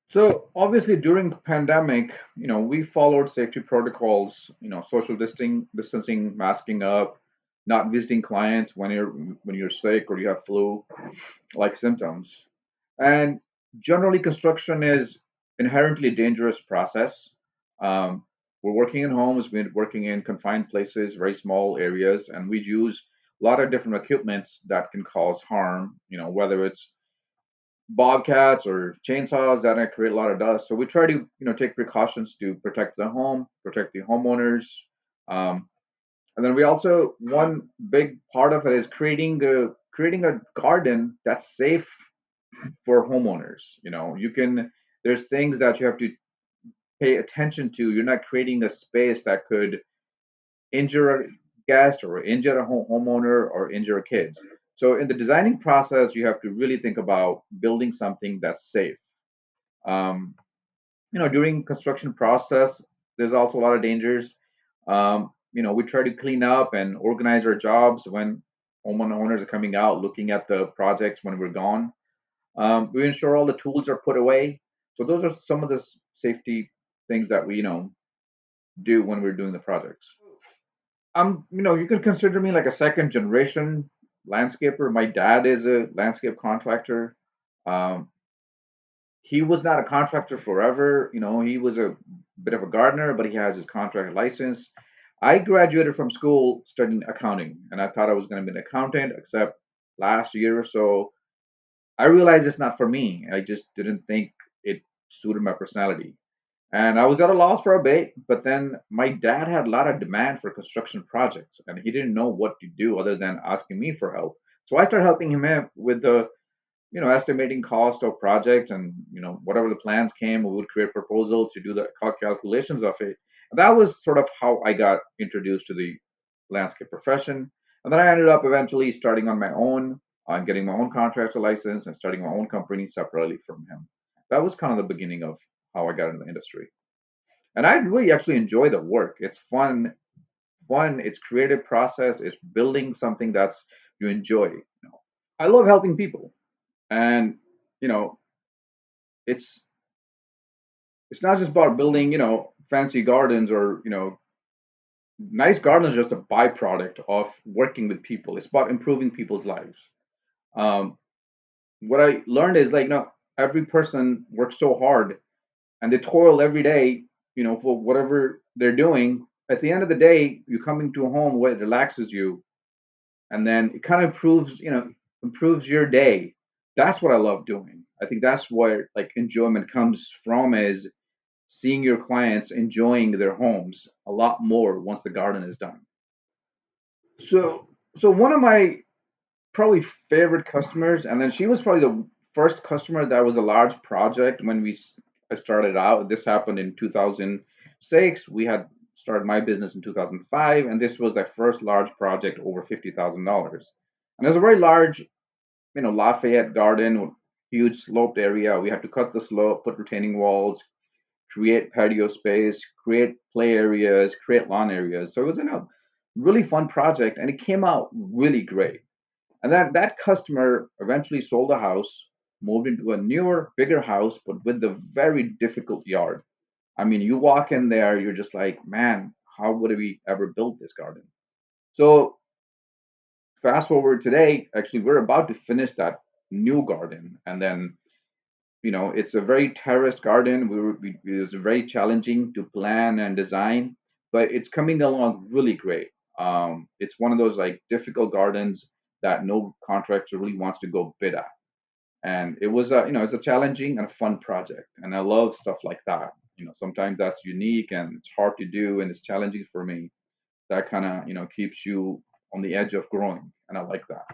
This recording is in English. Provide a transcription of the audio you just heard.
So obviously during the pandemic, we followed safety protocols, social distancing, masking up, not visiting clients when you're sick or you have flu like symptoms. And generally construction is inherently dangerous process. We're working in homes, we're working in confined places, very small areas, and we use a lot of different equipments that can cause harm, whether it's bobcats or chainsaws that create a lot of dust. So we try to take precautions to protect the home, protect the homeowners, and then we also one big part of it is creating a garden that's safe for homeowners. You can there's things that you have to pay attention to. You're not creating a space that could injure a guest or injure a homeowner or injure kids. So in the designing process, you have to really think about building something that's safe. Um, During construction process, there's also a lot of dangers. We try to clean up and organize our jobs when homeowners are coming out, looking at the projects when we're gone. We ensure all the tools are put away. So those are some of the safety things that we, do when we're doing the projects. You can consider me like a second generation landscaper. My dad is a landscape contractor. Um, he was not a contractor forever. He was a bit of a gardener, but he has his contractor license. I graduated from school studying accounting, and I thought I was going to be an accountant, except last year or so, I realized it's not for me. I just didn't think it suited my personality. And I was at a loss for a bit, but then my dad had a lot of demand for construction projects, and he didn't know what to do other than asking me for help. So I started helping him out with the estimating cost of projects, and whatever the plans came, we would create proposals to do the calculations of it. And that was sort of how I got introduced to the landscape profession. And then I ended up eventually starting on my own, getting my own contractor license and starting my own company separately from him. That was kind of the beginning of how I got into the industry. And I really actually enjoy the work. It's fun. It's creative process. It's building something that's you enjoy. I love helping people, and you know, it's it's not just about building fancy gardens or nice gardens. Are just a byproduct of working with people. It's about improving people's lives. Um, what I learned is like every person works so hard and they toil every day, for whatever they're doing. At the end of the day, you're coming to a home where it relaxes you, and then it kind of improves your day. That's what I love doing. I think that's where like enjoyment comes from, is seeing your clients enjoying their homes a lot more once the garden is done. So one of my probably favorite customers, and then she was probably the first customer that was a large project when I started out. This happened in 2006. We had started my business in 2005, and this was that first large project over $50,000. And it was a very large, Lafayette garden with huge sloped area. We had to cut the slope, put retaining walls, create patio space, create play areas, create lawn areas. So it was a really fun project, and it came out really great. And that customer eventually sold a house, moved into a newer, bigger house, but with a very difficult yard. I mean, you walk in there, you're just like, man, how would we ever build this garden? So fast forward today, actually, we're about to finish that new garden, and then it's a very terraced garden. It was very challenging to plan and design, but it's coming along really great. It's one of those like difficult gardens that no contractor really wants to go bid at. And it was it's a challenging and a fun project, and I love stuff like that. Sometimes that's unique and it's hard to do and it's challenging for me. That kind of keeps you on the edge of growing, and I like that.